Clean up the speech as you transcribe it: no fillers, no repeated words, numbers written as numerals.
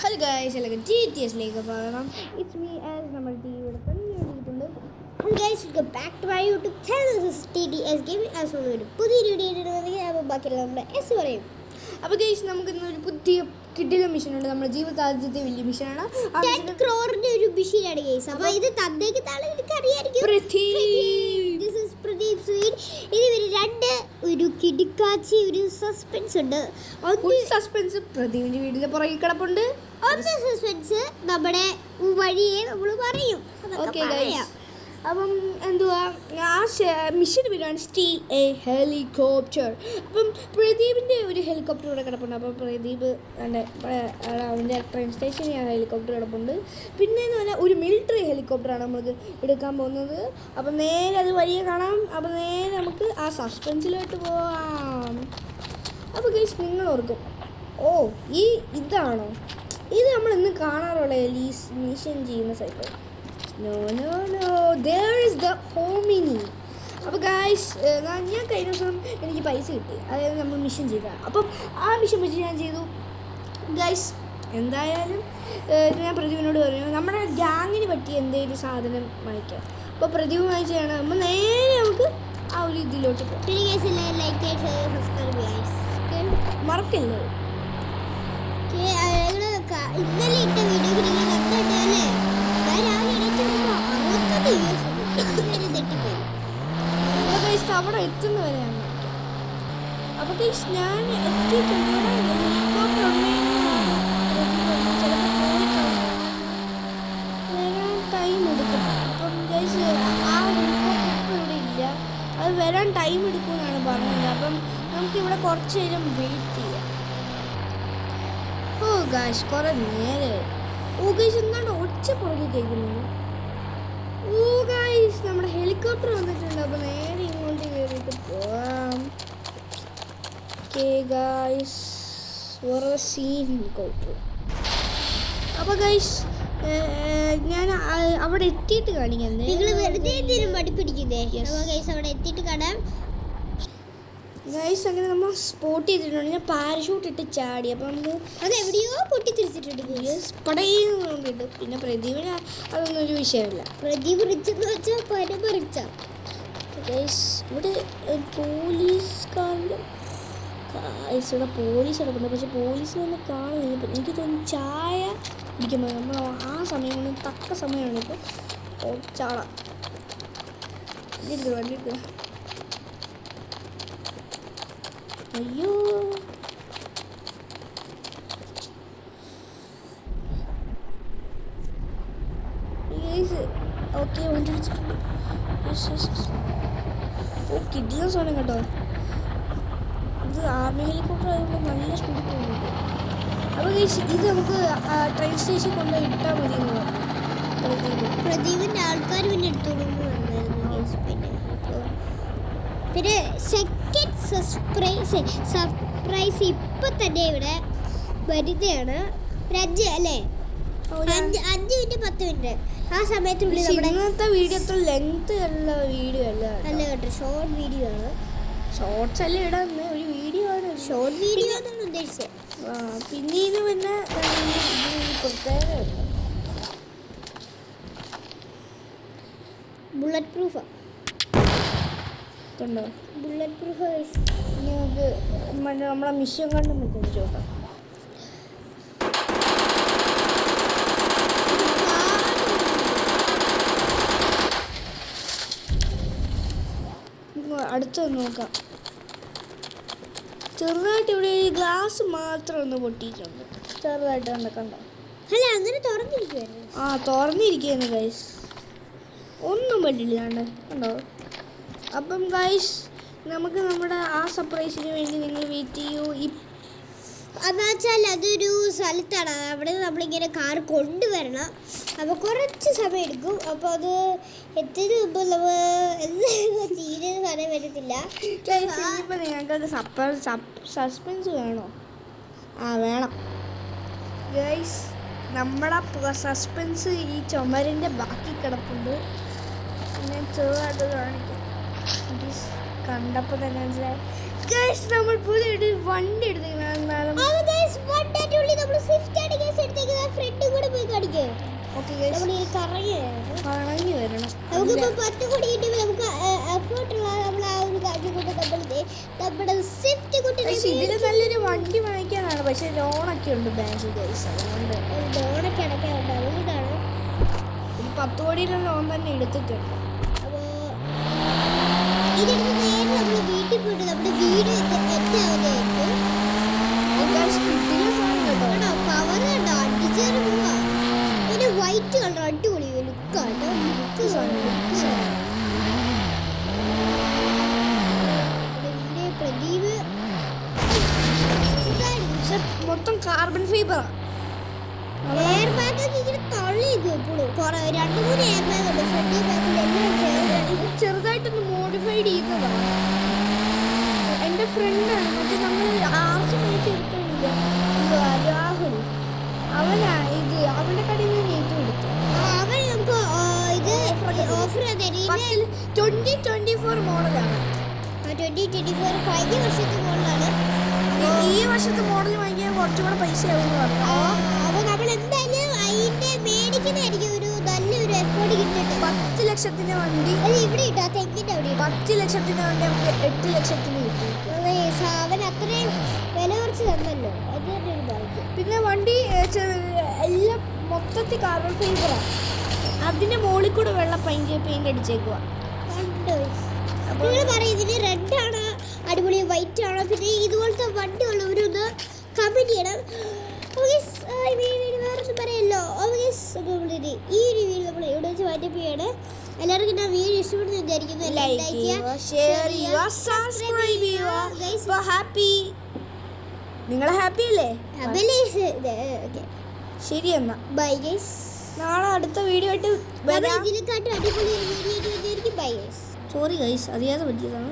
Hello guys എല്ലാവർക്കും GTSലേക്ക് സ്വാഗതം. It's me ആസ് നമ്മൾ ടിവിയുടെ കണ്ടുകൊണ്ടിരിക്കുന്നുണ്ട്. Hello guys welcome back to my YouTube channel. This is TTS gaming. ആസ് ഒരു പുതിയൊരു വീഡിയോ ഇടുന്നത് ബാക്കിയുള്ള നമ്മുടെ എസ് പറയും. അപ്പോൾ ഗൈസ് നമുക്ക് ഇന്നൊരു പുതിയ കിടില മിഷനുണ്ട്. നമ്മുടെ ജീവിതത്തിൽ ആദ്യത്തെ വലിയ മിഷനാണ്. 10 crore ഒരു മിഷനാണ് ഗൈസ്. അപ്പോൾ ഇത് തന്നേക്ക് താളെ എനിക്ക് അറിയായിരിക്കും. ദിസ് ഇസ് പ്രദീപ് സ്വീൻ. ഇതിന് രണ്ട് ഒരു കിടിക്കാച്ചി ഒരു സസ്പെൻസ് ഉണ്ട്. ഒരു സസ്പെൻസ് പ്രദീപിൻ്റെ വീടിൻ്റെ പുറകിൽ കിടപ്പുണ്ട്. ഒന്ന് സസ്പെൻസ് നമ്മുടെ വഴിയെ നമ്മൾ പറയും. ഓക്കെ ഗൈസ്, അപ്പം എന്തുവാ ആ മിഷന് പേരാണ് സ്റ്റീൽ എ ഹെലികോപ്റ്റർ. അപ്പം പ്രദീപിൻ്റെ ഒരു ഹെലികോപ്റ്റർ ഇവിടെ കിടപ്പുണ്ട്. അപ്പം പ്രദീപ് അവൻ്റെ ട്രെയിൻ സ്റ്റേഷനിൽ ആ ഹെലികോപ്റ്റർ കിടപ്പുണ്ട്. പിന്നെ എന്ന് പറഞ്ഞാൽ ഒരു മിലിറ്ററി ഹെലികോപ്റ്ററാണ് നമുക്ക് എടുക്കാൻ പോകുന്നത്. അപ്പം നേരെ അത് വഴിയെ കാണാം. അപ്പം നേരെ നമുക്ക് ആ സസ്പെൻസിലോട്ട് പോവാം. അപ്പോൾ ഗൈസ് നിങ്ങൾ ഓർക്കും, ഓ ഇതാണോ ഇത് നമ്മൾ ഇന്ന് കാണാറുള്ള മിഷൻ ചെയ്യുന്ന cycle? No, there is the homini. അപ്പോൾ ഗായ്സ് ഞാൻ കഴിഞ്ഞ ദിവസം എനിക്ക് പൈസ കിട്ടി, അതായത് നമ്മൾ മിഷൻ ചെയ്തതാണ്. അപ്പം ആ മിഷൻ വെച്ച് ഞാൻ ചെയ്തു ഗായ്സ്. എന്തായാലും ഞാൻ പ്രദീപിനോട് പറഞ്ഞു നമ്മുടെ ഗ്യാങ്ങിന് പറ്റിയ എന്തെങ്കിലും സാധനം വാങ്ങിക്കാം. അപ്പോൾ പ്രദീപ് വാങ്ങിച്ചാണ് നമ്മൾ നേരെ നമുക്ക് ആ ഒരു ഇതിലോട്ട് പോകാം. മറക്കല്ലേ ഇന്നലെ ഇട്ട വീഡിയോ കണ്ടല്ലേ? അവിടെ എത്തുന്ന വരെയാണ്. അപ്പോൾ ഞാൻ എത്തിയിട്ടുണ്ട്. വരാൻ ടൈം എടുക്കും. അപ്പം ഗൈസ് ആ ഹെലികോപ്റ്റർ ഇവിടെ ഇല്ല, അത് വരാൻ ടൈം എടുക്കുമെന്നാണ് പറഞ്ഞത്. അപ്പം നമുക്കിവിടെ കുറച്ച് നേരം വെയിറ്റ് ചെയ്യാം. ഓ ഗൈസ് കുറേ നേരം. ഓ ഗൈസ് എന്താണ് ഒച്ച പുറകെ കേൾക്കുന്നത്? ഓ ഗൈസ് നമ്മുടെ ഹെലികോപ്റ്റർ വന്നിട്ടുണ്ട്. അപ്പോൾ നേരെ ഇങ്ങോട്ട് കയറിയിട്ട് പോവാം. ഓക്കെ ഗൈസ്, വേറെ സീൻ ഹെലികോപ്റ്റർ. അപ്പോൾ ഗൈസ് ഞാൻ അവിടെ എത്തിയിട്ട് കാണിക്കാം. നിങ്ങൾ വെറുതെ മടിപ്പിടിക്കുന്നേ. ഗൈസ് അവിടെ എത്തിയിട്ട് കാണാം. ഗൈസ് അങ്ങനെ നമ്മൾ സ്പോട്ട് ചെയ്തിട്ടുണ്ട്. ഞാൻ പാരഷൂട്ട് ഇട്ട് ചാടി. അപ്പം നമുക്ക് അത് എവിടെയോ പൊട്ടിത്തെറിച്ചിട്ടുണ്ട്. പടയുന്നുണ്ട്. പിന്നെ പ്രദീപിന് അതൊന്നും ഒരു വിഷയമില്ല. പ്രദീപ് റിച്ചെന്ന് വെച്ചാൽ പരമറിച്ച. ഗൈസ് ഇവിടെ പോലീസുകാരുടെ ഇവിടെ പോലീസ് കിടപ്പുണ്ട്. പക്ഷെ പോലീസിനൊന്നും കാണുന്നില്ല. എനിക്ക് തോന്നുന്നു ചായ ഇരിക്കുമ്പോൾ നമ്മൾ ആ സമയം കൊണ്ട് തക്ക സമയമാണ് ഇപ്പോൾ ചാള വണ്ടി. അയ്യോ ഓക്കെ വണ്ടി വെച്ചിട്ടുണ്ട്. ഓ കിട്ടിയ സാധനം കേട്ടോ. ഇത് ആർമി ഹെലികോപ്റ്റർ ആയതുകൊണ്ട് നല്ല സ്പീഡിൽ പോകുന്നുണ്ട്. അപ്പോൾ ഇത് നമുക്ക് ട്രെയിൻ സ്റ്റേഷനിൽ കൊണ്ടുപോയി ഇട്ടാൽ മതി എന്ന് പറഞ്ഞു പ്രദീപിൻ്റെ ആൾക്കാർ പിന്നെ എടുത്തോളൂ. പിന്നെ സെക്കൻഡ് സർപ്രൈസ് ഇപ്പം തന്നെ ഇവിടെ വരുന്നതാണ്. ഒരു 5 അല്ലേ 5 മിനിറ്റ് 10 മിനിറ്റ് ആ സമയത്തുള്ളിൽ നമ്മുടെ ഇന്നത്തെ വീഡിയോ അത്ര ലെങ്ത് ഉള്ള വീഡിയോ അല്ല കേട്ടോ. ഷോർട്ട് വീഡിയോ ആണ്. ഷോർട്സ് അല്ല ഇടുന്ന ഒരു വീഡിയോ ആണ്. ഷോർട്ട് വീഡിയോ എന്നാണ് ഉദ്ദേശിച്ചത്. പിന്നെ ഇത് പിന്നെ പ്രത്യേക ബുള്ളറ്റ് പ്രൂഫ് കണ്ടോ? ബുള്ളറ്റ് പ്രൂഫ് നമുക്ക് നമ്മളെ മിഷൻ കണ്ട് മെച്ചടിച്ചു നോക്കാം. അടുത്ത് നോക്കാം. ചെറുതായിട്ട് ഇവിടെ ഈ ഗ്ലാസ് മാത്രം ഒന്ന് പൊട്ടിയിട്ടുണ്ട്. ചെറുതായിട്ട് കണ്ടോ? അല്ല അങ്ങനെ തുറന്നിരിക്കുവായിരുന്നു. തുറന്നിരിക്കുന്നു ഗൈസ്, ഒന്നും പറ്റില്ല കണ്ടോ. അപ്പം ഗൈസ് നമുക്ക് നമ്മുടെ ആ സർപ്രൈസിന് വേണ്ടി നിങ്ങൾ വെയിറ്റ് ചെയ്യൂ. എന്ന് വെച്ചാൽ അതൊരു സ്ഥലത്താണ്. അവിടെ നമ്മളിങ്ങനെ കാർ കൊണ്ടുവരണം. അപ്പോൾ കുറച്ച് സമയം എടുക്കും. അപ്പോൾ അത് എത്തുന്നതിന് മുമ്പ് നമ്മൾ ചെയ്യുന്ന സമയം വരത്തില്ല. ഇപ്പം നിങ്ങൾക്ക് സസ്പെൻസ് വേണോ? വേണം ഗൈസ്. നമ്മുടെ സസ്പെൻസ് ഈ ചുമരിൻ്റെ ബാക്കി കിടപ്പുണ്ട്. ഞാൻ ചെറുതായിട്ട് കാണിക്കാം. കണ്ടപ്പോൾ തന്നെ മനസ്സിലായി ഗൈസ് നമ്മൾ പുതിയൊരു വണ്ടി എടുത്തേക്കുന്നത്. നമ്മൾ സ്വിഫ്റ്റ് ആണ് ഗൈസ് എടുത്തേക്കുന്നത്. തരണം. നമുക്കിപ്പോ 10 കോടി കിട്ടിയപ്പോൾ നമുക്ക് എഫേർട്ടുള്ള നമ്മൾ ആ ഒരു കാര്യം കൊണ്ട് നമ്മുടെ സ്വിഫ്റ്റ് കുട്ടി പക്ഷെ ഇതിന് നല്ലൊരു വണ്ടി വാങ്ങിക്കാനാണ്, പക്ഷെ ലോണൊക്കെ ഉണ്ട് ബാങ്ക് ഗൈസ്. അതുകൊണ്ട് ലോണൊക്കെ അടയ്ക്കാറുണ്ട്, അതുകൊണ്ടാണ്. ഒരു 10 കോടിയുടെ ലോൺ തന്നെ എടുത്തിട്ടുണ്ട്. അപ്പോൾ ഇതിന് നേരെ നമ്മൾ വീട്ടിൽ പോയിട്ട് നമ്മുടെ വീട് എത്താവുന്നതായിരിക്കും. കിട്ടിയ സാധനം കേട്ടോ. കേട്ടോ പവർ കണ്ടോ, അടിച്ചേറി പോവാ. പിന്നെ വൈറ്റ് കളർ അടിപൊളി ലുക്കാട്ടോ, ലുക്ക് പ്രദീപ് പക്ഷെ മൊത്തം കാർബൺ ഫൈബറാണ്. എയർ ബാഗൊക്കെ ഇങ്ങനെ തള്ളിയിരിക്കും എപ്പോഴും. കുറെ 2-3 എയർ ബാഗ് ഉണ്ട് ഫ്രണ്ട് ബാഗിൽ എല്ലാം. ഇത് ചെറുതായിട്ടൊന്ന് മോഡിഫൈഡ് ചെയ്തതാണ്. എൻ്റെ ഫ്രണ്ടാണ്, മറ്റേ നമ്മൾ ആർച്ച് മേടിച്ചെടുക്കുന്നില്ല രാഹുൽ, അവനാ ഇത് അവൻ്റെ കടയിൽ നിന്ന് ഏറ്റവും എടുത്തു. അവൻ നമുക്ക് ഇത് ഓഫർ 2024 മോഡലാണ്. 2024 കഴിഞ്ഞ വർഷത്തെ മോഡലാണ്. ഈ വർഷത്തെ മോഡൽ വാങ്ങിയാൽ കുറച്ചുകൂടെ പൈസ ആവുമെന്ന് പറഞ്ഞു. അപ്പോൾ നമ്മൾ എന്തായാലും അതിൻ്റെ മേടിക്കുന്നതായിരിക്കും. ഒരു നല്ലൊരു എഫേർട്ട് കിട്ടിയിട്ട് 10 ലക്ഷത്തിൻ്റെ വണ്ടി അത് ഇവിടെ ഇട്ടോ, ആ തെങ്ങിൻ്റെ അവിടെ ഇട്ടോ. 10 ലക്ഷത്തിൻ്റെ വണ്ടി നമുക്ക് 8 ലക്ഷത്തിന് കിട്ടും. അവൻ അത്രയും വില കുറച്ച് തന്നല്ലോ, അത് തന്നെ ഒരു ഭാഗ്യം. പിന്നെ വണ്ടി എല്ലാം മൊത്തത്തിൽ കാർബൺ ഫൈബറാണ്. അതിൻ്റെ മുകളിൽ കൂടെ വെള്ള പെയിൻ്റ് അടിച്ചേക്കുക. നിങ്ങൾ പറയും ഇതിന് റെഡ് ആണ് അടിപൊളി, വൈറ്റ് ആണോ, പിന്നെ ഇതുപോലത്തെ വണ്ടി ഉള്ളവരൊന്ന് കമൻറ്റ് ചെയ്യണം. വേറൊന്നും പറയല്ലോ. ഈ ഒരു വീഡിയോ നമ്മൾ എവിടെ വെച്ച് വാറ്റപ്പ് ചെയ്യാണ്. എല്ലാവർക്കും ഞാൻ വീഡിയോ ഇഷ്ടപ്പെടുന്നു വിചാരിക്കുന്നു. ലൈക്ക് ചെയ്യുക, ഷെയർ ചെയ്യുക, സബ്സ്ക്രൈബ് ചെയ്യുക. ഹാപ്പി, നിങ്ങൾ ഹാപ്പി അല്ലേ? ശരി എന്നാ ബൈ ഗൈസ്. നാളെ അടുത്ത വീഡിയോ ആയിട്ട് ഇതിനെക്കാട്ടും അടിപൊളി വീഡിയോ ആയിട്ട് ബൈ ഗൈസ്. സോറി ഗൈസ്, അറിയാതെ പറ്റിയതാണ്.